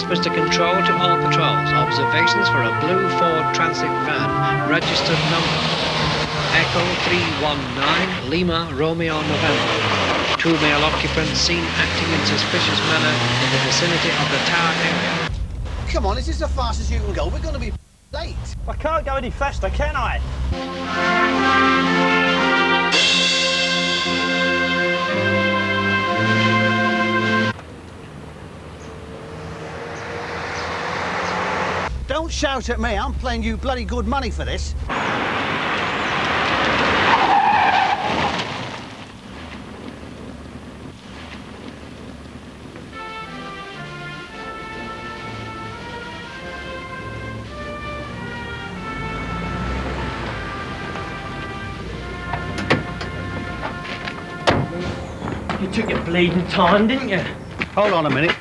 Westminster Control to all patrols. Observations for a blue Ford Transit van, registered number Echo 319, Lima, Romeo, November. 2 male occupants seen acting in suspicious manner in the vicinity of the Tower area. Come on, is this as fast as you can go? We're going to be late. I can't go any faster, can I? Don't shout at me, I'm paying you bloody good money for this. You took your bleeding time, didn't you? Hold on a minute.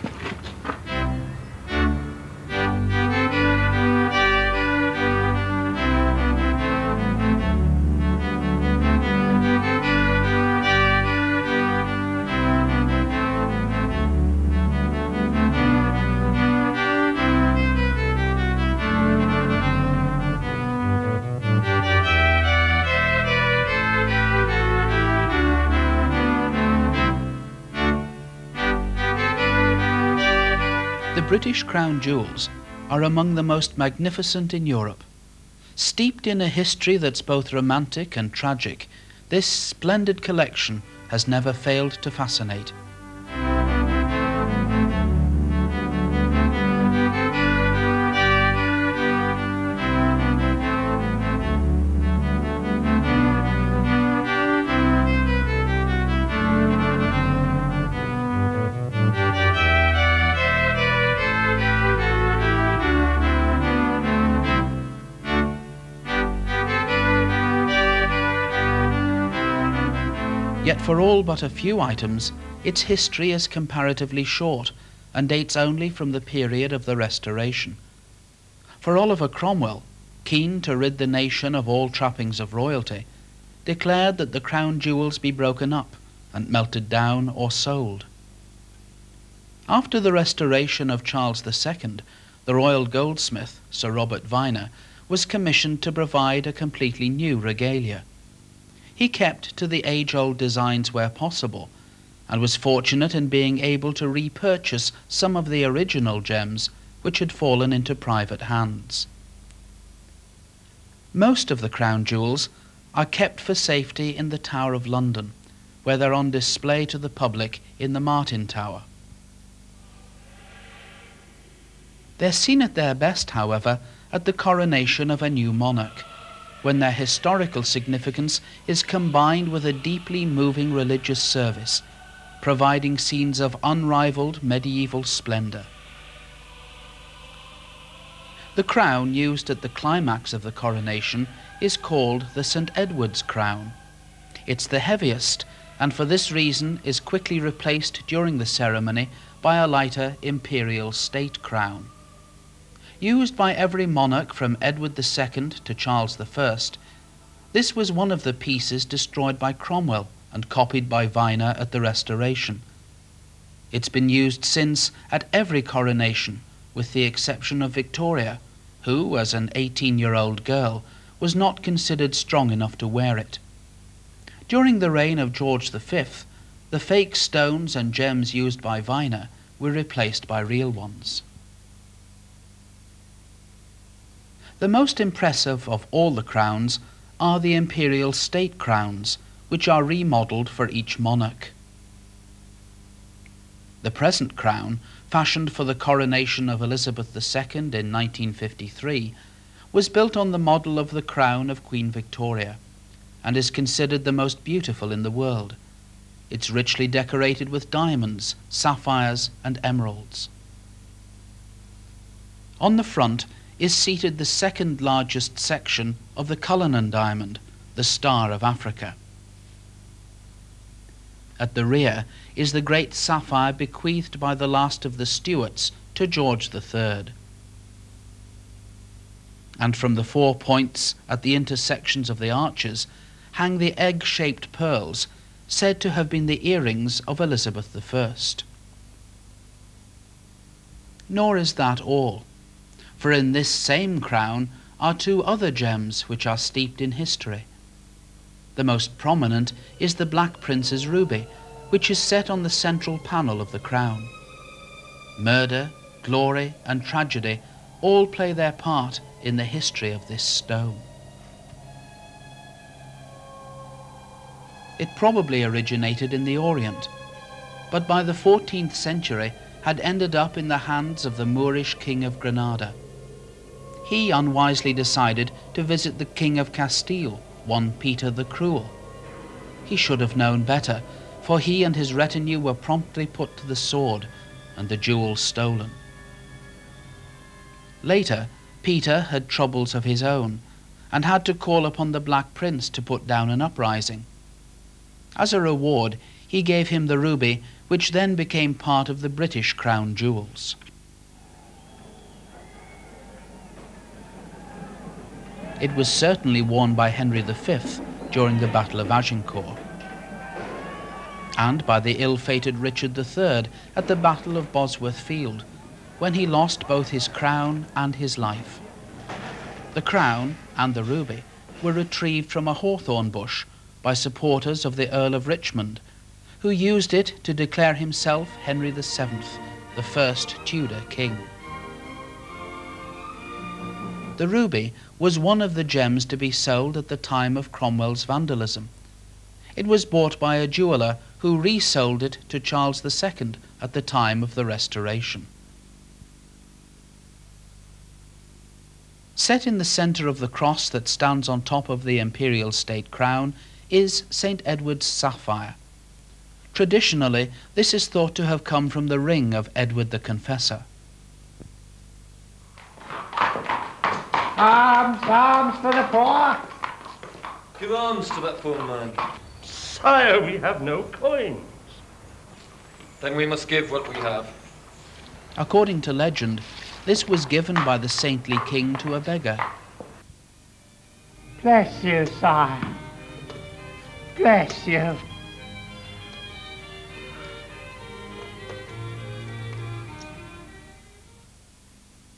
The British Crown Jewels are among the most magnificent in Europe. Steeped in a history that's both romantic and tragic, this splendid collection has never failed to fascinate. Yet for all but a few items, its history is comparatively short and dates only from the period of the Restoration. For Oliver Cromwell, keen to rid the nation of all trappings of royalty, declared that the crown jewels be broken up and melted down or sold. After the restoration of Charles II, the royal goldsmith, Sir Robert Vyner, was commissioned to provide a completely new regalia. He kept to the age-old designs where possible, and was fortunate in being able to repurchase some of the original gems which had fallen into private hands. Most of the crown jewels are kept for safety in the Tower of London, where they're on display to the public in the Martin Tower. They're seen at their best, however, at the coronation of a new monarch, when their historical significance is combined with a deeply moving religious service, providing scenes of unrivaled medieval splendor. The crown used at the climax of the coronation is called the St. Edward's crown. It's the heaviest, and for this reason is quickly replaced during the ceremony by a lighter imperial state crown. Used by every monarch from Edward II to Charles I, this was one of the pieces destroyed by Cromwell and copied by Vyner at the Restoration. It's been used since at every coronation, with the exception of Victoria, who, as an 18-year-old girl, was not considered strong enough to wear it. During the reign of George V, the fake stones and gems used by Vyner were replaced by real ones. The most impressive of all the crowns are the imperial state crowns, which are remodelled for each monarch. The present crown, fashioned for the coronation of Elizabeth II in 1953, was built on the model of the crown of Queen Victoria, and is considered the most beautiful in the world. It's richly decorated with diamonds, sapphires, and emeralds. On the front is seated the second largest section of the Cullinan diamond, the Star of Africa. At the rear is the great sapphire bequeathed by the last of the Stuarts to George III. And from the 4 points at the intersections of the arches hang the egg-shaped pearls said to have been the earrings of Elizabeth I. Nor is that all, for in this same crown are two other gems which are steeped in history. The most prominent is the Black Prince's ruby, which is set on the central panel of the crown. Murder, glory, and tragedy all play their part in the history of this stone. It probably originated in the Orient, but by the 14th century had ended up in the hands of the Moorish king of Granada. He unwisely decided to visit the King of Castile, one Peter the Cruel. He should have known better, for he and his retinue were promptly put to the sword and the jewels stolen. Later, Peter had troubles of his own and had to call upon the Black Prince to put down an uprising. As a reward, he gave him the ruby, which then became part of the British crown jewels. It was certainly worn by Henry V during the Battle of Agincourt, and by the ill-fated Richard III at the Battle of Bosworth Field, when he lost both his crown and his life. The crown and the ruby were retrieved from a hawthorn bush by supporters of the Earl of Richmond, who used it to declare himself Henry VII, the first Tudor king. The ruby was one of the gems to be sold at the time of Cromwell's vandalism. It was bought by a jeweller who resold it to Charles II at the time of the Restoration. Set in the centre of the cross that stands on top of the imperial state crown is St. Edward's sapphire. Traditionally, this is thought to have come from the ring of Edward the Confessor. Alms for the poor. Give alms to that poor man. Sire, we have no coins. Then we must give what we have. According to legend, this was given by the saintly king to a beggar. Bless you, sire. Bless you.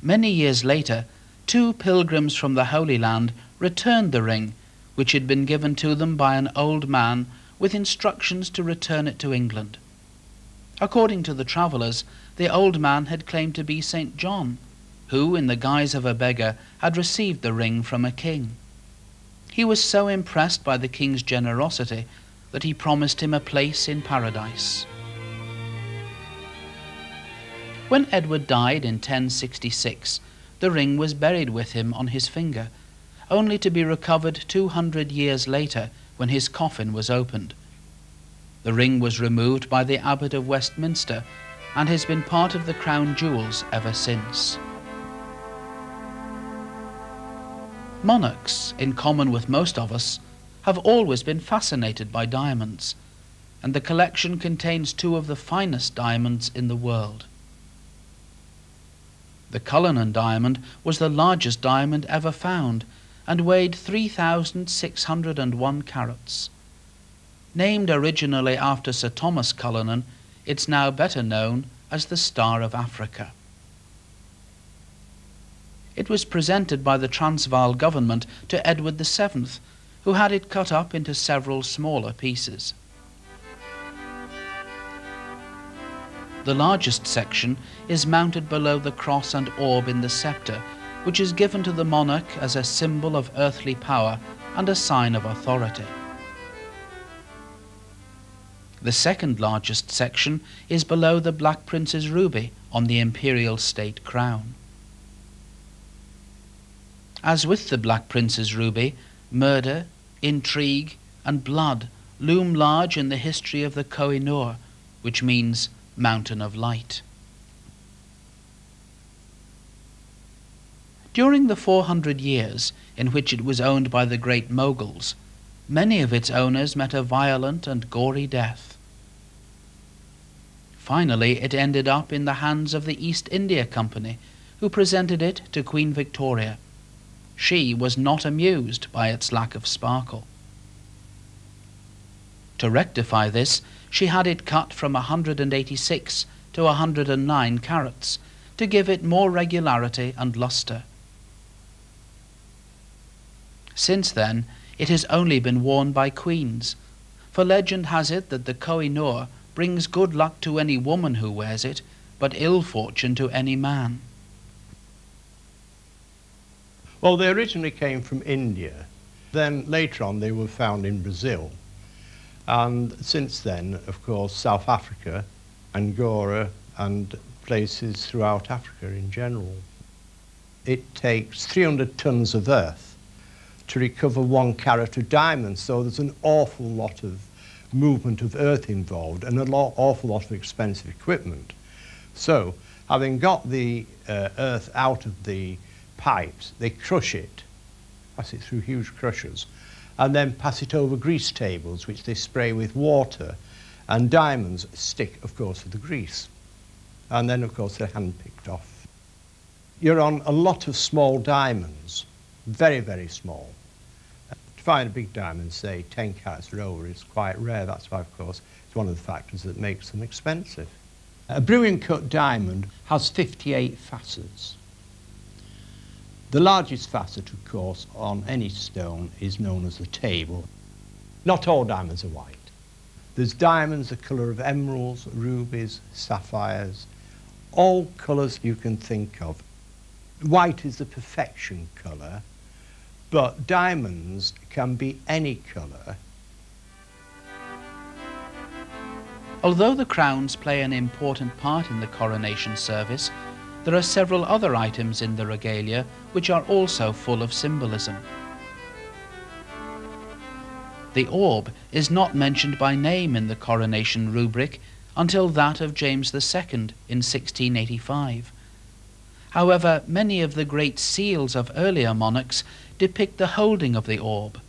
Many years later, two pilgrims from the Holy Land returned the ring, which had been given to them by an old man with instructions to return it to England. According to the travellers, the old man had claimed to be St. John, who, in the guise of a beggar, had received the ring from a king. He was so impressed by the king's generosity that he promised him a place in paradise. When Edward died in 1066, the ring was buried with him on his finger, only to be recovered 200 years later when his coffin was opened. The ring was removed by the Abbot of Westminster and has been part of the crown jewels ever since. Monarchs, in common with most of us, have always been fascinated by diamonds, and the collection contains two of the finest diamonds in the world. The Cullinan diamond was the largest diamond ever found and weighed 3,601 carats. Named originally after Sir Thomas Cullinan, it's now better known as the Star of Africa. It was presented by the Transvaal government to Edward VII, who had it cut up into several smaller pieces. The largest section is mounted below the cross and orb in the sceptre, which is given to the monarch as a symbol of earthly power and a sign of authority. The second largest section is below the Black Prince's ruby on the imperial state crown. As with the Black Prince's ruby, murder, intrigue, and blood loom large in the history of the Koh-i-Noor, which means Mountain of Light. During the 400 years in which it was owned by the great Moguls, many of its owners met a violent and gory death. Finally, it ended up in the hands of the East India Company, who presented it to Queen Victoria. She was not amused by its lack of sparkle. To rectify this, she had it cut from 186 to 109 carats, to give it more regularity and lustre. Since then, it has only been worn by queens, for legend has it that the Koh-i-Noor brings good luck to any woman who wears it, but ill fortune to any man. Well, they originally came from India. Then later on they were found in Brazil. And since then, of course, South Africa, Angola, and places throughout Africa in general. It takes 300 tons of earth to recover 1 carat of diamonds, so there's an awful lot of movement of earth involved and an awful lot of expensive equipment. So, having got the earth out of the pipes, they crush it, pass it through huge crushers, and then pass it over grease tables, which they spray with water, and diamonds stick, of course, to the grease. And then, of course, they're hand-picked off. You're on a lot of small diamonds, very, very small. To find a big diamond, say 10 carats or over, is quite rare. That's why, of course, it's one of the factors that makes them expensive. A brilliant-cut diamond has 58 facets. The largest facet, of course, on any stone is known as the table. Not all diamonds are white. There's diamonds the colour of emeralds, rubies, sapphires, all colours you can think of. White is the perfection colour, but diamonds can be any colour. Although the crowns play an important part in the coronation service, there are several other items in the regalia which are also full of symbolism. The orb is not mentioned by name in the coronation rubric until that of James II in 1685. However, many of the great seals of earlier monarchs depict the holding of the orb.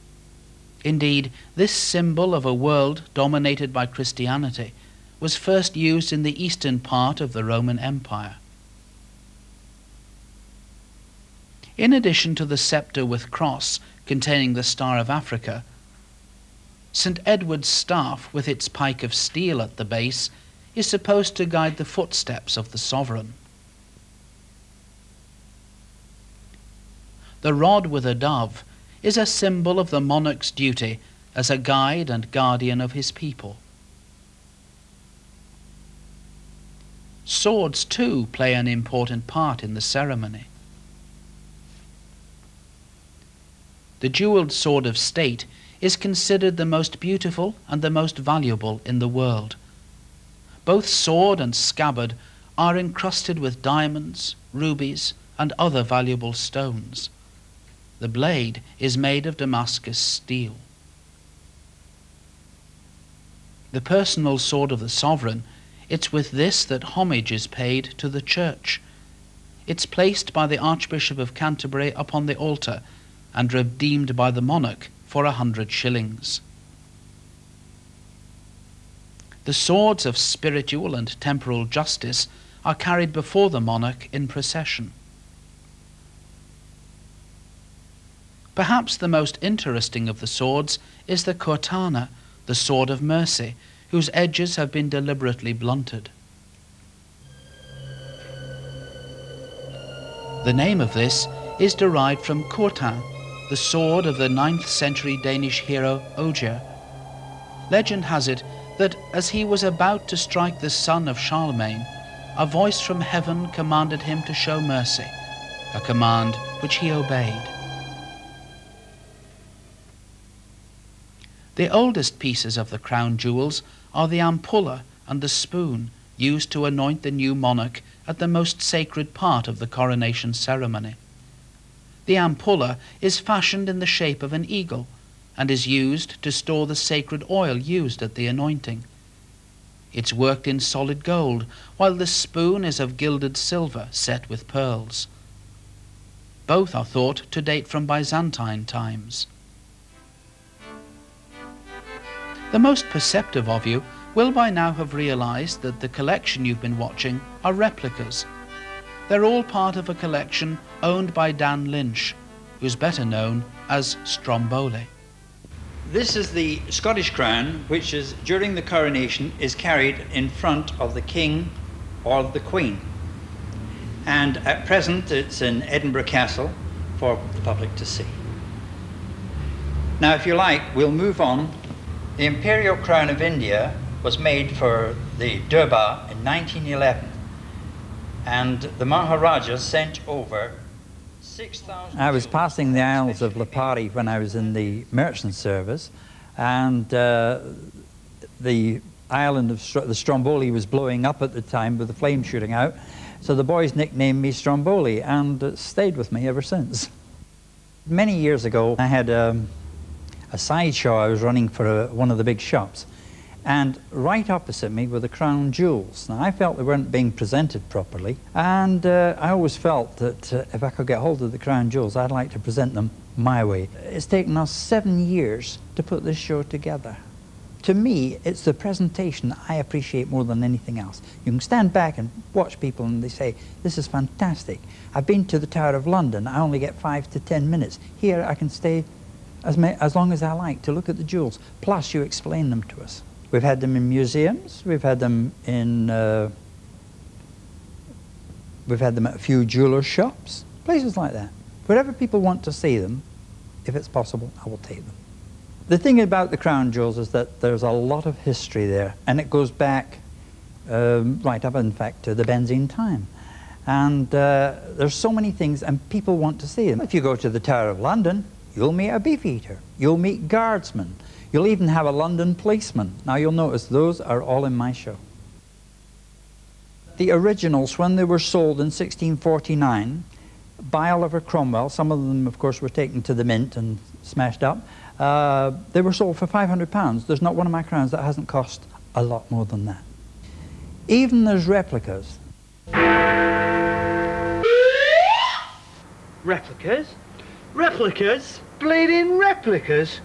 Indeed, this symbol of a world dominated by Christianity was first used in the eastern part of the Roman Empire. In addition to the sceptre with cross containing the Star of Africa, St. Edward's staff with its pike of steel at the base is supposed to guide the footsteps of the sovereign. The rod with a dove is a symbol of the monarch's duty as a guide and guardian of his people. Swords, too, play an important part in the ceremony. The jewelled sword of state is considered the most beautiful and the most valuable in the world. Both sword and scabbard are encrusted with diamonds, rubies, and other valuable stones. The blade is made of Damascus steel. The personal sword of the sovereign, it's with this that homage is paid to the church. It's placed by the Archbishop of Canterbury upon the altar and redeemed by the monarch for 100 shillings. The swords of spiritual and temporal justice are carried before the monarch in procession. Perhaps the most interesting of the swords is the Cortana, the sword of mercy, whose edges have been deliberately blunted. The name of this is derived from Courtin, the sword of the 9th century Danish hero Ogier. Legend has it that as he was about to strike the son of Charlemagne, a voice from heaven commanded him to show mercy, a command which he obeyed. The oldest pieces of the crown jewels are the ampulla and the spoon used to anoint the new monarch at the most sacred part of the coronation ceremony. The ampulla is fashioned in the shape of an eagle and is used to store the sacred oil used at the anointing. It's worked in solid gold, while the spoon is of gilded silver set with pearls. Both are thought to date from Byzantine times. The most perceptive of you will by now have realized that the collection you've been watching are replicas. They're all part of a collection owned by Dan Lynch, who's better known as Stromboli. This is the Scottish crown, which is, during the coronation, is carried in front of the king or the queen. And at present it's in Edinburgh Castle for the public to see. Now, if you like, we'll move on. The Imperial Crown of India was made for the Durbar in 1911, and the Maharaja sent over 6,000... I was passing the Isles of Lipari when I was in the merchant service, and the island of the Stromboli was blowing up at the time with the flames shooting out, so the boys nicknamed me Stromboli, and it stayed with me ever since. Many years ago, I had a sideshow I was running for one of the big shops, and right opposite me were the crown jewels. Now, I felt they weren't being presented properly, and I always felt that if I could get hold of the crown jewels, I'd like to present them my way. It's taken us 7 years to put this show together. To me, it's the presentation I appreciate more than anything else. You can stand back and watch people and they say, this is fantastic. I've been to the Tower of London, I only get 5 to 10 minutes. Here I can stay as long as I like to look at the jewels, plus you explain them to us. We've had them in museums, we've had them at a few jewelers' shops, places like that. Wherever people want to see them, if it's possible, I will take them. The thing about the crown jewels is that there's a lot of history there, and it goes back right up, in fact, to the Byzantine time. And there's so many things, and people want to see them. If you go to the Tower of London, you'll meet a beefeater, you'll meet guardsmen, you'll even have a London policeman. Now you'll notice those are all in my show. The originals, when they were sold in 1649 by Oliver Cromwell, some of them of course were taken to the mint and smashed up, they were sold for £500. There's not one of my crowns that hasn't cost a lot more than that. Even there's replicas. Replicas? Replicas? Bleeding replicas?